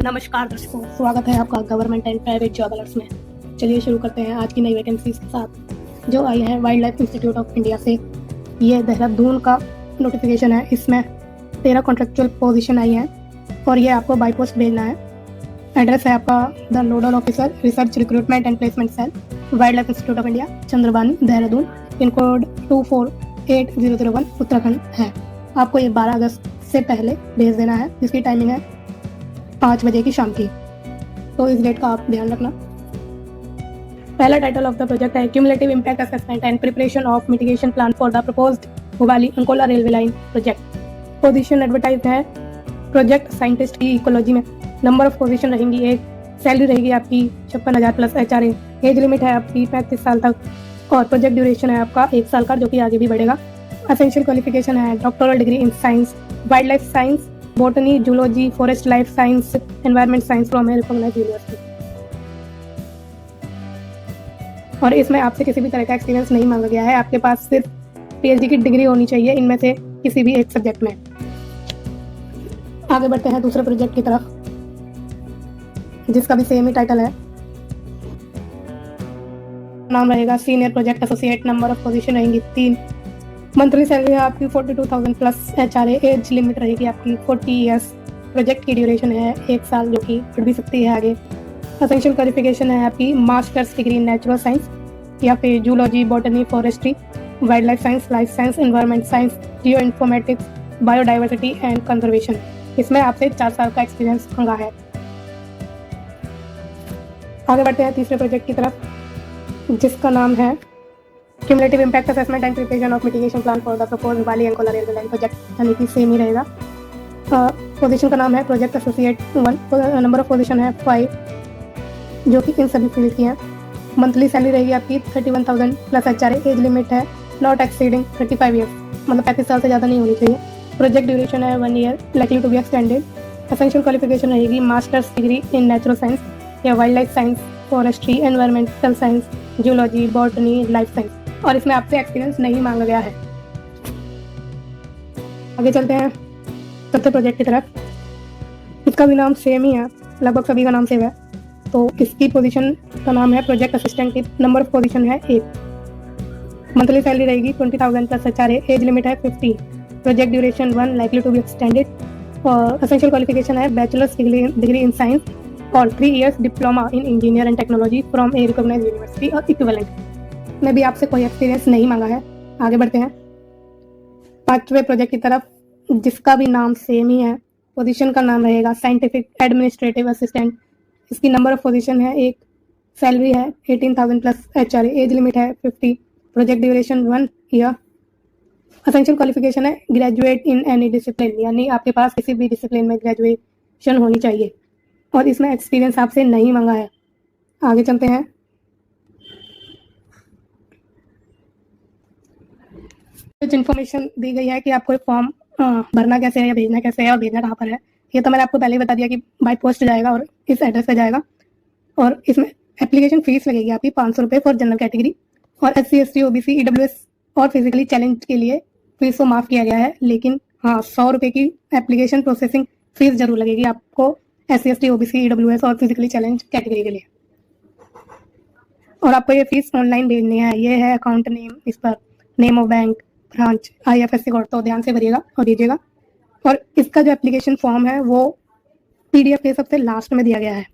नमस्कार दर्शकों, स्वागत है आपका government and private job alerts में। चलिए शुरू करते हैं आज की नई वैकेंसीज के साथ जो आई है wild life institute of India से। ये देहरादून का नोटिफिकेशन है। इसमें 13 कॉन्ट्रेक्चुअल पोजीशन आई हैं और ये आपको बाई पोस्ट भेजना है। एड्रेस है आपका the nodal officer research recruitment and placement cell, wildlife institute of India, Chandrabani, Dehradun. Pin code 248001 Uttarakhand है। आपको ये 12 अगस्त से पहले भेज देना है, जिसकी टाइमिंग है 5 बजे की शाम की। तो इस डेट का आप ध्यान रखना। पहला टाइटल ऑफ द प्रोजेक्ट है cumulative impact assessment and preparation of mitigation plan for the proposed Bhopali Ankola railway line project. Position advertise है प्रोजेक्ट साइंटिस्ट की इकोलॉजी में। नंबर ऑफ पोजीशन रहेंगी 1। सैलरी रहेगी आपकी 56,000 प्लस HRA। एज लिमिट है आपकी 35 साल तक और प्रोजेक्ट ड्यूरेशन है आपका 1 साल का, जो कि आगे भी बढ़ेगा। एसेंशियल क्वालिफिकेशन है doctoral degree in science, wildlife science, botany, zoology, forest life science, environment science from a recognised university. और इसमें आपसे किसी भी तरह का एक्सपीरियंस नहीं मांगा गया है। आपके पास सिर्फ PhD की डिग्री होनी चाहिए इनमें से किसी भी एक सब्जेक्ट में। आगे बढ़ते हैं दूसरे प्रोजेक्ट की तरफ, जिसका भी सेम ही टाइटल है। नाम रहेगा senior project associate. Number of position रहेंगी 3। मंथली सैलरी है आपकी 42,000 प्लस HRA। एज लिमिट रहेगी आपकी 40 ईयर्स। प्रोजेक्ट की ड्यूरेशन है 1 साल, जो कि बढ़ भी सकती है आगे। एसेंशियल क्वालिफिकेशन है आपकी masters degree in natural science या फिर zoology, botany, forestry, wild life science, environment science, geo informatics, biodiversity and conservation. इसमें आपसे 4 साल का एक्सपीरियंस मांगा है। आगे बढ़ते हैं तीसरे प्रोजेक्ट की तरफ, जिसका नाम है cumulative impact assessment and preparation of mitigation plan for the proposed Bhopali Ankola railway line project, यानी कि सेम ही रहेगा। पोजीशन का नाम है project associate 1। Number of position है 5, जो कि इन सभी फील्ड की हैं। मंथली सैलरी रहेगी आपकी 31,000 प्लस HRA। एज लिमिट है नॉट एक्सीडिंग 35 ईयर्स, मतलब 35 साल से ज़्यादा नहीं होनी चाहिए। प्रोजेक्ट ड्यूरेशन है 1 year, likely to be extended. Essential qualification रहेगी masters degree in natural science या wildlife science, forestry, environmental science, zoology, botany, life science. और इसमें आपसे एक्सपीरियंस नहीं मांगा गया है। आगे चलते हैं चौथे प्रोजेक्ट की तरफ। इसका भी नाम सेम ही है, लगभग सभी का नाम सेम है। तो इसकी पोजीशन का नाम है प्रोजेक्ट असिस्टेंट की। नंबर ऑफ पोजीशन है 1। मंथली सैलरी रहेगी 20,000 प्लस HRA। एज लिमिट है 50। Project duration 1, likely to be extended. और एसेंशियल क्वालिफिकेशन है बैचलर्स डिग्री इन साइंस और 3 years diploma in engineer and technology from a recognised university और equivalent. में भी आपसे कोई एक्सपीरियंस नहीं मांगा है। आगे बढ़ते हैं पांचवें प्रोजेक्ट की तरफ, जिसका भी नाम सेम ही है। पोजीशन का नाम रहेगा साइंटिफिक एडमिनिस्ट्रेटिव असिस्टेंट। इसकी नंबर ऑफ पोजीशन है 1। सैलरी है 18,000 प्लस HRA। एज लिमिट है 50। Project duration 1 year. Essential qualification है ग्रेजुएट इन एनी डिसिप्लिन, यानी आपके पास किसी भी डिसिप्लिन में ग्रेजुएशन होनी चाहिए और इसमें एक्सपीरियंस आपसे नहीं मांगा है। आगे चलते हैं। कुछ इन्फॉर्मेशन दी गई है कि आपको एक फॉर्म भरना कैसे है या भेजना कैसे है और भेजना कहाँ पर है। ये तो मैंने आपको पहले ही बता दिया कि बाय पोस्ट जाएगा और इस एड्रेस पे जाएगा। और इसमें एप्लीकेशन फीस लगेगी आपकी 500 रुपये फॉर जनरल कैटेगरी और SC ST OBC EWS और फिजिकली चैलेंज के लिए फीस को माफ़ किया गया है। लेकिन हाँ, 100 रुपये की एप्लीकेशन प्रोसेसिंग फीस जरूर लगेगी आपको SC ST OBC EWS और फिजिकली चैलेंज कैटेगरी के लिए। और आपको ये फीस ऑनलाइन भेजनी है। ये है अकाउंट नेम, इस पर name of bank, branch, IFSC code, तो ध्यान से भरिएगा और दीजिएगा। और इसका जो एप्लीकेशन फॉर्म है वो PDF के सबसे लास्ट में दिया गया है।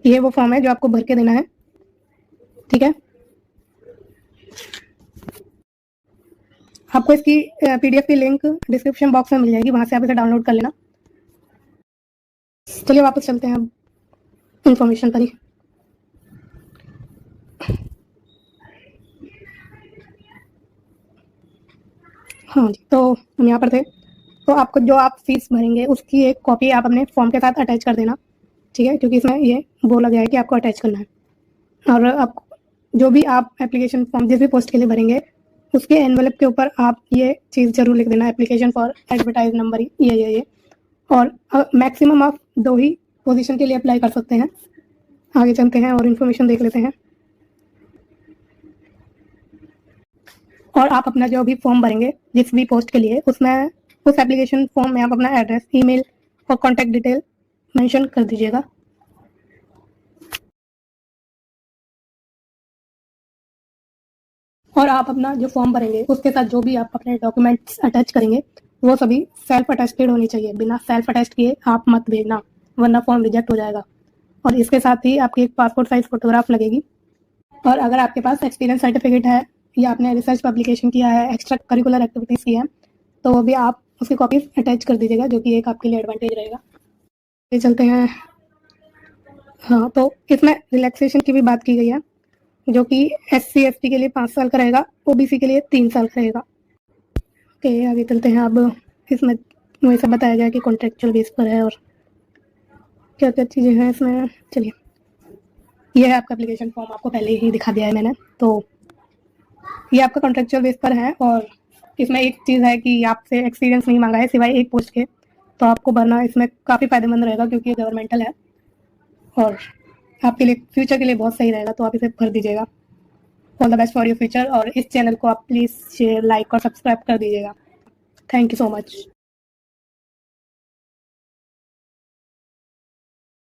ये वो फॉर्म है जो आपको भर के देना है, ठीक है। आपको इसकी PDF की लिंक डिस्क्रिप्शन बॉक्स में मिल जाएगी, वहां से आप इसे डाउनलोड कर लेना। चलिए वापस चलते हैं अब इंफॉर्मेशन पर ही। हाँ जी, तो हम यहाँ पर थे। तो आपको जो आप फीस भरेंगे उसकी एक कॉपी आप अपने फॉर्म के साथ अटैच कर देना, ठीक है, क्योंकि इसमें ये बोला गया है कि आपको अटैच करना है। और आप जो भी आप एप्लीकेशन फॉर्म जिस भी पोस्ट के लिए भरेंगे उसके एनवेलप के ऊपर आप ये चीज़ जरूर लिख देना, एप्लीकेशन फॉर एडवर्टाइज नंबर, ये। और मैक्सिमम आप 2 ही पोजीशन के लिए अप्लाई कर सकते हैं। आगे चलते हैं और इन्फॉर्मेशन देख लेते हैं। और आप अपना जो भी फॉर्म भरेंगे जिस भी पोस्ट के लिए, उसमें उस एप्लीकेशन फॉर्म में आप अपना एड्रेस, ईमेल और कॉन्टैक्ट डिटेल मेंशन कर दीजिएगा। और आप अपना जो फॉर्म भरेंगे उसके साथ जो भी आप अपने डॉक्यूमेंट्स अटैच करेंगे वो सभी सेल्फ अटेस्टेड होनी चाहिए। बिना सेल्फ अटेस्ट किए आप मत भेजना, वरना फॉर्म रिजेक्ट हो जाएगा। और इसके साथ ही आपकी एक पासपोर्ट साइज फोटोग्राफ लगेगी। और अगर आपके पास एक्सपीरियंस सर्टिफिकेट है या आपने रिसर्च पब्लिकेशन किया है, एक्स्ट्रा करिकुलर एक्टिविटीज़ की हैं, तो वो भी आप उसकी कॉपी अटैच कर दीजिएगा, जो कि एक आपके लिए एडवांटेज रहेगा। ये चलते हैं। हाँ, तो इसमें रिलैक्सेशन की भी बात की गई है, जो कि SC ST के लिए 5 साल का रहेगा, OBC के लिए 3 साल का रहेगा। ओके, आगे चलते हैं। अब इसमें वैसे बताया गया कि कॉन्ट्रेक्चुअल बेस पर है और क्या क्या चीज़ें हैं इसमें। चलिए, ये है आपका एप्लीकेशन फॉर्म, आपको पहले ही दिखा दिया है मैंने। तो ये आपका कॉन्ट्रेक्चुअल बेस पर है और इसमें एक चीज़ है कि आपसे एक्सपीरियंस नहीं मांगा है सिवाय एक पोस्ट के, तो आपको भरना इसमें काफ़ी फ़ायदेमंद रहेगा क्योंकि ये गवर्नमेंटल है और आपके लिए फ्यूचर के लिए बहुत सही रहेगा, तो आप इसे भर दीजिएगा। All the best for your future. और इस चैनल को आप प्लीज़ शेयर, लाइक और सब्सक्राइब कर दीजिएगा। Thank you so much.